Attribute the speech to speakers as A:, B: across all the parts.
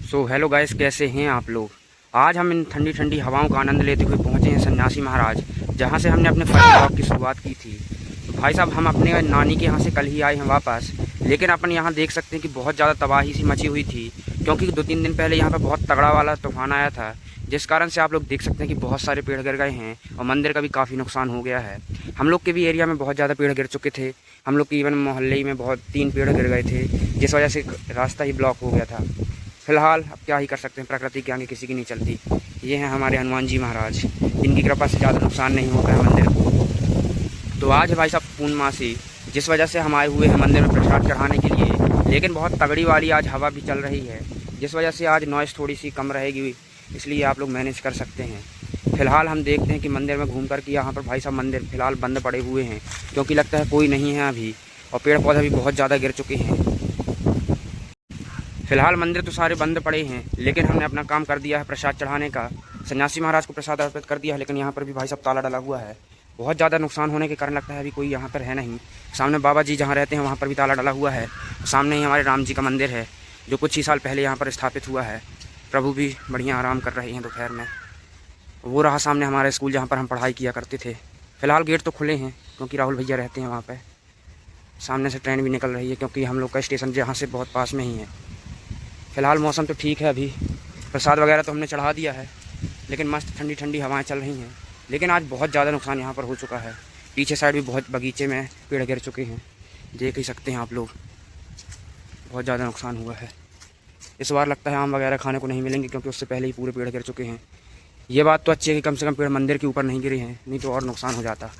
A: Hello guys, कैसे हैं आप लोग। आज हम इन ठंडी ठंडी हवाओं का आनंद लेते हुए पहुंचे हैं सन्यासी महाराज, जहां से हमने अपने फर्स्ट ब्लॉग की शुरुआत की थी। तो भाई साहब, हम अपने नानी के यहाँ से कल ही आए हैं वापस, लेकिन अपन यहाँ देख सकते हैं कि बहुत ज़्यादा तबाही सी मची हुई थी, क्योंकि 2-3 दिन पहले यहाँ पर बहुत तगड़ा वाला तूफान आया था, जिस कारण से आप लोग देख सकते हैं कि बहुत सारे पेड़ गिर गए हैं और मंदिर का भी काफ़ी नुकसान हो गया है। हम लोग के भी एरिया में बहुत ज़्यादा पेड़ गिर चुके थे। हम लोग के इवन मोहल्ले में 3 पेड़ गिर गए थे, जिस वजह से रास्ता ही ब्लॉक हो गया था। फिलहाल अब क्या ही कर सकते हैं, प्रकृति के आगे किसी की नहीं चलती। ये हैं हमारे हनुमान जी महाराज, जिनकी कृपा से ज़्यादा नुकसान नहीं होता है मंदिर को। तो आज है भाई साहब पूर्णमासी, जिस वजह से हम आए हुए हैं मंदिर में प्रसाद चढ़ाने के लिए, लेकिन बहुत तगड़ी वाली आज हवा भी चल रही है, जिस वजह से आज नॉइज़ थोड़ी सी कम रहेगी, इसलिए आप लोग मैनेज कर सकते हैं। फ़िलहाल हम देखते हैं कि मंदिर में घूम कर कि यहाँ पर भाई साहब मंदिर फ़िलहाल बंद पड़े हुए हैं, क्योंकि लगता है कोई नहीं है अभी, और पेड़ पौधे भी बहुत ज़्यादा गिर चुके हैं। फ़िलहाल मंदिर तो सारे बंद पड़े हैं, लेकिन हमने अपना काम कर दिया है प्रसाद चढ़ाने का। सन्यासी महाराज को प्रसाद अर्पित कर दिया है, लेकिन यहाँ पर भी भाई साहब ताला डला हुआ है। बहुत ज़्यादा नुकसान होने के कारण लगता है अभी कोई यहाँ पर है नहीं। सामने बाबा जी जहाँ रहते हैं वहाँ पर भी ताला डला हुआ है। सामने ही हमारे राम जी का मंदिर है, जो कुछ ही साल पहले यहाँ पर स्थापित हुआ है। प्रभु भी बढ़िया आराम कर रहे हैं दोपहर में। वो रहा सामने हमारा स्कूल, जहाँ पर हम पढ़ाई किया करते थे। फ़िलहाल गेट तो खुले हैं, क्योंकि राहुल भैया रहते हैं वहाँ पर। सामने से ट्रेन भी निकल रही है, क्योंकि हम लोग का स्टेशन जहाँ से बहुत पास में ही है। फ़िलहाल मौसम तो ठीक है, अभी प्रसाद वगैरह तो हमने चढ़ा दिया है, लेकिन मस्त ठंडी ठंडी हवाएं चल रही हैं। लेकिन आज बहुत ज़्यादा नुकसान यहाँ पर हो चुका है। पीछे साइड भी बहुत बगीचे में पेड़ गिर चुके हैं, देख ही सकते हैं आप लोग। बहुत ज़्यादा नुकसान हुआ है। इस बार लगता है आम वगैरह खाने को नहीं मिलेंगे, क्योंकि उससे पहले ही पूरे पेड़ गिर चुके हैं। ये बात तो अच्छी है कि कम से कम पेड़ मंदिर के ऊपर नहीं गिरे हैं, नहीं तो और नुकसान हो जाता।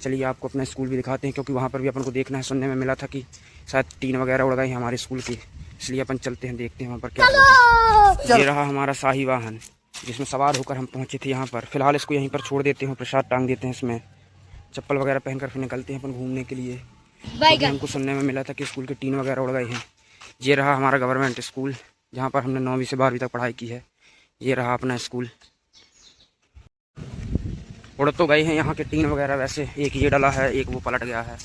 A: चलिए आपको अपना स्कूल भी दिखाते हैं, क्योंकि वहाँ पर भी अपन को देखना है। सुनने में मिला था कि शायद टीन वगैरह उड़ गई हैं हमारे स्कूल की, इसलिए अपन चलते हैं, देखते हैं वहाँ पर क्या है। ये रहा हमारा शाही वाहन, जिसमें सवार होकर हम पहुँचे थे यहाँ पर। फ़िलहाल इसको यहीं पर छोड़ देते हैं, प्रसाद टांग देते हैं इसमें, चप्पल वगैरह पहनकर फिर निकलते हैं अपन घूमने के लिए। हमको सुनने में मिला था कि स्कूल के टीन वगैरह उड़ गए हैं। ये रहा हमारा गवर्नमेंट स्कूल, जहाँ पर हमने 9वीं से 12वीं तक पढ़ाई की है। ये रहा अपना स्कूल। उड़ तो गए हैं यहाँ के टीन वगैरह, वैसे एक ये डला है, एक वो पलट गया है।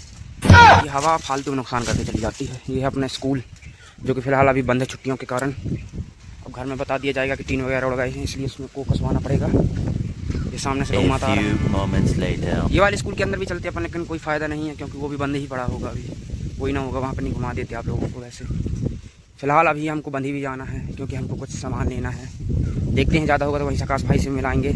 A: ये हवा फालतू नुकसान करके चली जाती है। ये है अपना स्कूल, जो कि फ़िलहाल अभी बंद है छुट्टियों के कारण। अब घर में बता दिया जाएगा कि टीन वगैरह उड़ गए हैं, इसलिए उसमें को कसवाना पड़ेगा। ये सामने से गौ माता आ रहा है। ये वाले स्कूल के अंदर भी चलते अपन, लेकिन कोई फ़ायदा नहीं है, क्योंकि वो भी बंद ही पड़ा होगा अभी। कोई ना होगा वहाँ पर, नहीं घुमा देते आप लोगों को। वैसे फ़िलहाल अभी हमको बंदी भी जाना है, क्योंकि हमको कुछ सामान लेना है। देखते हैं, ज़्यादा होगा तो वहीं आकाश भाई से मिलाएंगे।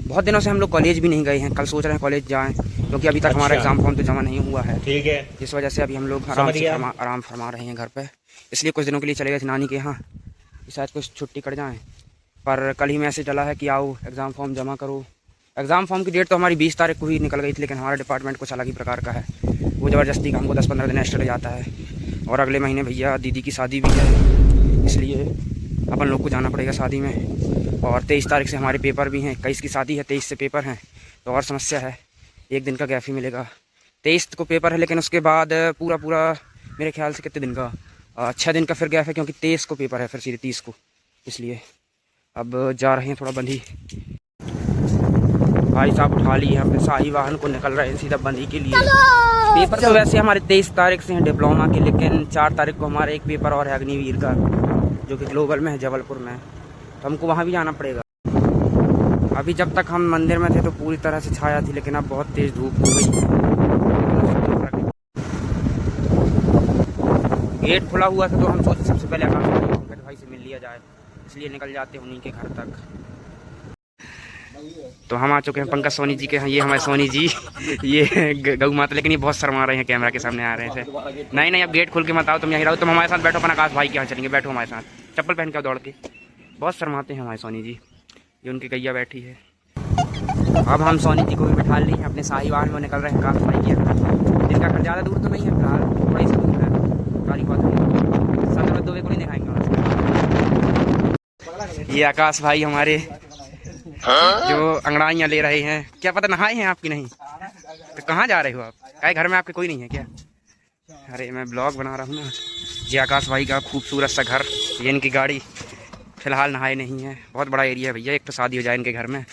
A: बहुत दिनों से हम लोग कॉलेज भी नहीं गए हैं, कल सोच रहे हैं कॉलेज जाएं, क्योंकि अभी तक हमारा एग्ज़ाम फॉर्म तो जमा नहीं हुआ है। ठीक है, इस वजह से अभी हम लोग आराम फरमा रहे हैं घर पे। इसलिए कुछ दिनों के लिए चले गए थे नानी के यहाँ, शायद कुछ छुट्टी कट जाएँ। पर कल ही मैसेज डला है कि आओ एग्ज़ाम फॉर्म जमा करो। एग्ज़ाम फॉर्म की डेट तो हमारी 20 तारीख को ही निकल गई थी, लेकिन हमारा डिपार्टमेंट कुछ अलग ही प्रकार का है। वो ज़बरदस्ती का हमको 10-15 दिन एक्स्ट्रा जाता है, और अगले महीने भैया दीदी की शादी भी है, इसलिए अपन लोग को जाना पड़ेगा शादी में। और 23 तारीख से हमारे पेपर भी हैं। 21 की शादी है, 23 से पेपर हैं, तो और समस्या है, एक दिन का गैप ही मिलेगा। 23 को पेपर है, लेकिन उसके बाद पूरा मेरे ख्याल से कितने दिन का 6 दिन का फिर गैप है, क्योंकि 23 को पेपर है, फिर सीधे 30 को। इसलिए अब जा रहे हैं थोड़ा बंदी। भाई साहब उठा लिए अपने शाही वाहन को, निकल रहे हैं सीधा बंदी के लिए। पेपर तो वैसे हमारे 23 तारीख से हैं डिप्लोमा के, लेकिन 4 तारीख को हमारा एक पेपर और है अग्निवीर का, जो कि ग्लोबल में है, जबलपुर में, तो हमको वहाँ भी जाना पड़ेगा। अभी जब तक हम मंदिर में थे तो पूरी तरह से छाया थी, लेकिन अब बहुत तेज़ धूप हो गई। गेट खुला हुआ था, तो हम सोचे सबसे पहले आकाश भाई से मिल लिया जाए, इसलिए निकल जाते हैं उन्हीं के घर तक। तो हम आ चुके हैं पंकज सोनी जी के यहाँ। ये हमारे सोनी जी, ये गौ माता, लेकिन ये बहुत शर्मा रहे हैं, कैमरा के सामने आ रहे थे। नहीं, अब गेट खोल के मत आओ, तुम यहीं रहो, तुम हमारे साथ बैठो, अपन आकाश भाई के यहाँ चलेंगे, बैठो हमारे साथ, चप्पल पहन के दौड़ के। बहुत शर्माते हैं हमारे सोनी जी, ये उनकी गैया बैठी है। अब हम सोनी जी को भी बिठा लिए हैं अपने शाही वाहन में, निकल रहे हैं आकाश भाई के यहाँ, जिनका घर ज़्यादा दूर तो नहीं है, फिलहाल थोड़ी सी दूर है, गाड़ी बहुत है, 17 को नहीं दिखाएंगे। ये आकाश भाई हमारे, जो अंगड़ाइयाँ ले रहे हैं, क्या पता नहाए हैं आपकी नहीं, तो कहाँ जा रहे हो आप? क्या घर में आपके कोई नहीं है क्या? अरे मैं ब्लॉग बना रहा हूँ ना। ये आकाश भाई का खूबसूरत सा घर, ये इनकी गाड़ी। फिलहाल नहाए नहीं है, बहुत बड़ा एरिया है भैया, एक तो शादी हो जाए इनके घर में,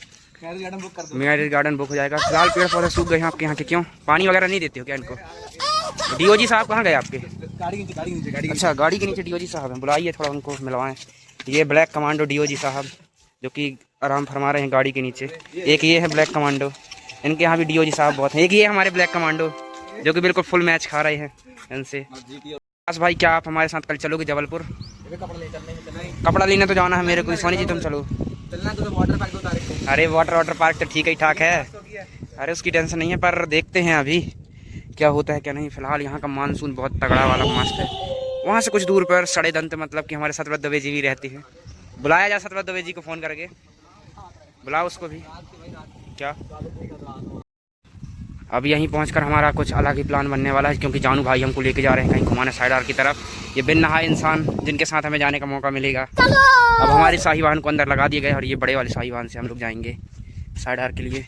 A: मैरिज गार्डन बुक हो जाएगा। फिलहाल पेड़ पौधे सूख गए हैं आपके यहाँ के, क्यों पानी वगैरह नहीं देते हो क्या इनको? डीओजी साहब कहाँ गए आपके? अच्छा, गाड़ी के नीचे डीओजी साहब हैं, बुलाइए थोड़ा उनको मिलवाएं। ये ब्लैक कमांडो डीओजी साहब जो कि आराम फरमा रहे हैं गाड़ी के नीचे। एक ये है ब्लैक कमांडो, इनके यहाँ भी डीओजी साहब बहुत हैं। एक ये हमारे ब्लैक कमांडो जो कि बिल्कुल फुल मैच खा रहे हैं इनसे। बस भाई क्या आप हमारे साथ कल चलोगे जबलपुर? कपड़ा लेने तो जाना है मेरे को। सोनी जी तुम चलो। अरे वाटर पार्क तो ठीक ही ठाक है, अरे उसकी टेंशन नहीं है, पर देखते हैं अभी क्या होता है क्या नहीं। फिलहाल यहाँ का मानसून बहुत तगड़ा वाला मस्त है। वहाँ से कुछ दूर पर सड़े दंत मतलब कि हमारे सतव्रत दवे जी भी रहती हैं। बुलाया जा सतव्रत दवे जी को फ़ोन करके, बुलाओ उसको भी। क्या अब यहीं पहुंचकर हमारा कुछ अलग ही प्लान बनने वाला है, क्योंकि जानू भाई हमको लेके जा रहे हैं कहीं घुमाने साइडार की तरफ। ये बिन नहाए इंसान जिनके साथ हमें जाने का मौका मिलेगा। अब हमारी शाही वाहन को अंदर लगा दिए गए और ये बड़े वाले शाही वाहन से हम लोग जाएंगे साइडार के लिए।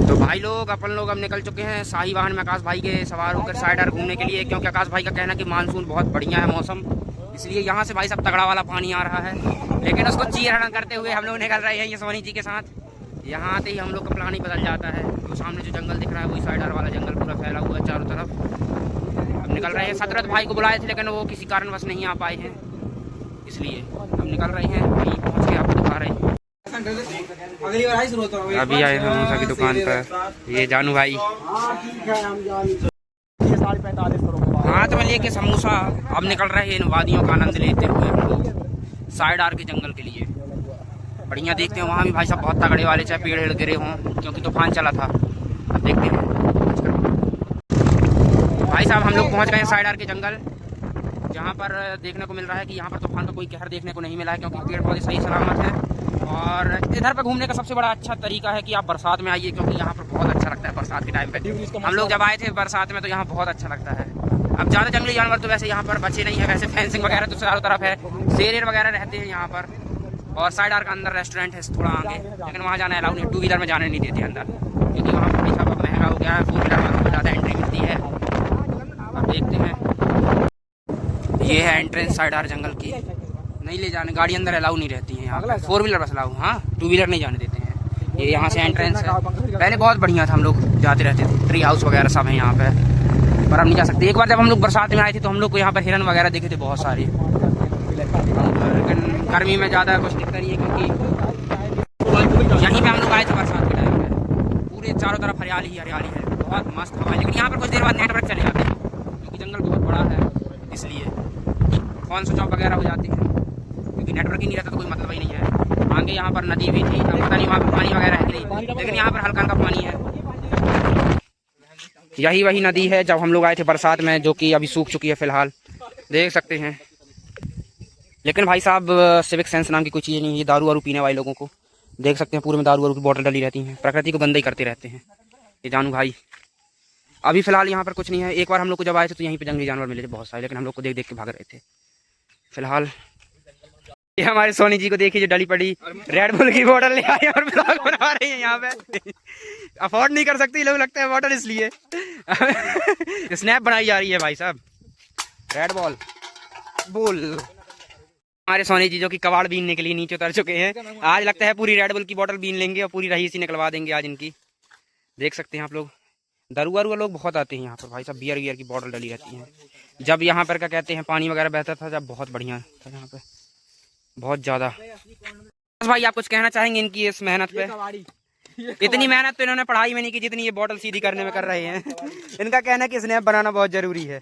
A: तो भाई लोग अपन लोग अब निकल चुके हैं शाही वाहन में आकाश भाई के सवार होकर साइडार घूमने के लिए, क्योंकि आकाश भाई का कहना कि मानसून बहुत बढ़िया है मौसम, इसलिए यहाँ से भाई सब तगड़ा वाला पानी आ रहा है। लेकिन उसको चीरहरण करते हुए हम लोग निकल रहे हैं ये सोनी जी के साथ। यहाँ आते ही हम लोग का प्लान ही बदल जाता है। तो सामने जो जंगल दिख रहा है वही साइडार वाला जंगल पूरा फैला हुआ है चारों तरफ। अब निकल रहे हैं। सतरत भाई को बुलाए थे लेकिन वो किसी कारणवश नहीं आ पाए हैं, इसलिए हम निकल रहे हैं। वहीं पहुँच के आपको दिखा रहे हैं। अभी आए हैं समोसा की दुकान पर, ये जानू भाई हाथ में लेके समोसा। अब निकल रहे हैं इन वादियों का आनंद लेते हुए हम लोग साइडार के जंगल के लिए। बढ़िया देखते हैं वहाँ भी भाई साहब बहुत तगड़े वाले, चाहे पेड़ गिरे हों, क्योंकि तूफान चला था। अब देखते हैं भाई साहब हम लोग पहुँच गए हैं साइडार के जंगल, जहाँ पर देखने को मिल रहा है कि यहाँ पर तूफान का कोई कहर देखने को नहीं मिला है, क्योंकि पेड़ पौधे सही सलामत हैं। और इधर पर घूमने का सबसे बड़ा अच्छा तरीका है कि आप बरसात में आइए, क्योंकि यहाँ पर बहुत अच्छा लगता है बरसात के टाइम पे। हम लोग जब आए थे बरसात में तो यहाँ बहुत अच्छा लगता है। अब ज़्यादा जंगली जानवर तो वैसे यहाँ पर बचे नहीं है, वैसे फेंसिंग वगैरह तो चारों तरफ है, शेर वगैरह रहते हैं यहाँ पर। और साइडार का अंदर रेस्टोरेंट है थोड़ा आगे, लेकिन वहाँ जाना अलाउ नहीं, टू व्हीलर में जाने नहीं देते अंदर, क्योंकि वहाँ पर पैसा बहुत महंगा हो गया है। 4 व्हीलर में ज़्यादा एंट्री मिलती है। अब देखते हैं, ये है एंट्रेंस साइडार जंगल की। नहीं ले जाने, गाड़ी अंदर अलाउ नहीं रहती है यहाँ पर। 4 व्हीलर बस अलाउ, हाँ 2 व्हीलर नहीं जाने देते हैं। ये यहाँ से एंट्रेंस है। पहले बहुत बढ़िया था, हम लोग जाते रहते थे, ट्री हाउस वगैरह सब है यहाँ पे, पर अब नहीं जा सकते। एक बार जब हम लोग बरसात में आए थे तो हम लोग को यहाँ पर हिरन वगैरह दिखे थे बहुत सारे, लेकिन गर्मी में ज़्यादा कुछ दिखता नहीं है, क्योंकि यहीं पे हम लोग आए थे बरसात के टाइम में। पूरे चारों तरफ हरियाली ही हरियाली है, बहुत मस्त हवा है। लेकिन यहाँ पर कुछ देर बाद नेटवर्क चले जाते हैं, क्योंकि जंगल बहुत बड़ा है, इसलिए फोन स्विच ऑफ वगैरह हो जाती है, क्योंकि नेटवर्क ही नहीं रहता तो कोई मतलब ही नहीं है। आगे यहाँ पर नदी भी थी, पता नहीं वहाँ पर पानी वगैरह है नहीं, लेकिन यहाँ पर हल्का हल्का पानी है। यही वही नदी है जब हम लोग आए थे बरसात में, जो कि अभी सूख चुकी है फिलहाल, देख सकते हैं। लेकिन भाई साहब सिविक सेंस नाम की कोई चीज़ नहीं है। ये दारू वारू पीने वाले लोगों को देख सकते हैं, पूरे में दारू वारू की बोतल डली रहती हैं, प्रकृति को गंदा ही करते रहते हैं ये जानू भाई। अभी फिलहाल यहाँ पर कुछ नहीं है। एक बार हम लोग को जब आए थे तो यहीं पे जंगली जानवर मिले थे बहुत सारे, लेकिन हम लोग को देख देख के भाग रहे थे। फिलहाल ये हमारे सोनी जी को देखिए जो डली पड़ी रेड बुल की बोतल ले आए और ब्लॉग बना रही है यहाँ पे। अफोर्ड नहीं कर सकती लोग लगता है बोतल, इसलिए स्नैप बनाई जा रही है भाई साहब। रेड बॉल बोल हमारे सोनी जी जो कि कबाड़ बीनने के लिए नीचे उतर चुके हैं। आज लगता है पूरी रेड बुल की बोतल बीन लेंगे और पूरी रही सी निकलवा देंगे आज इनकी। देख सकते हैं आप लोग, दारू वारू लोग बहुत आते हैं यहाँ पर भाई साहब। बियर की बोतल डली रहती है। जब यहाँ पर क्या कहते हैं पानी वगैरह बहता था, जब बहुत बढ़िया था यहाँ पे, बहुत ज़्यादा। भाई आप कुछ कहना चाहेंगे इनकी इस मेहनत पे? इतनी मेहनत तो इन्होंने पढ़ाई में नहीं की जितनी ये बोतल सीधी करने में कर रहे हैं। इनका कहना है कि स्नैप बनाना बहुत जरूरी है,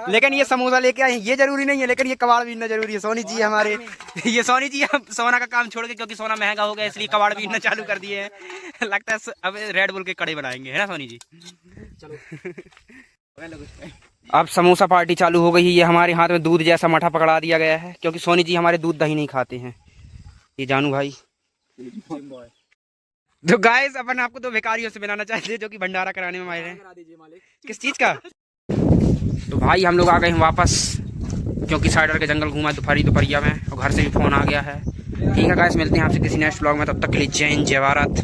A: लेकिन ये समोसा लेके आए ये जरूरी नहीं है, लेकिन ये कबाड़ बीनना जरूरी है। सोनी जी हमारे, ये सोनी जी सोना का काम छोड़ के, क्योंकि सोना महंगा हो गया इसलिए कबाड़ बीनना चालू कर दिए हैं। लगता है अब रेड बुल के कड़े बनाएंगे, है ना सोनी जी? अब समोसा पार्टी चालू हो गई है। ये हमारे हाथ में दूध जैसा मठा पकड़ा दिया गया है, क्योंकि सोनी जी हमारे दूध दही नहीं खाते हैं। ये जानू भाई तो गाइस अपन आपको तो भिखारियों से बनाना चाहते हैं जो कि भंडारा कराने में माहिर हैं। किस चीज़ का? तो भाई हम लोग आ गए हैं वापस, क्योंकि साइडर के जंगल घूमा दोपहरिया में, और घर से भी फ़ोन आ गया है। ठीक है गाइस, मिलते हैं आपसे किसी नेक्स्ट व्लॉग में, तब तक के लिए जय हिंद जय भारत।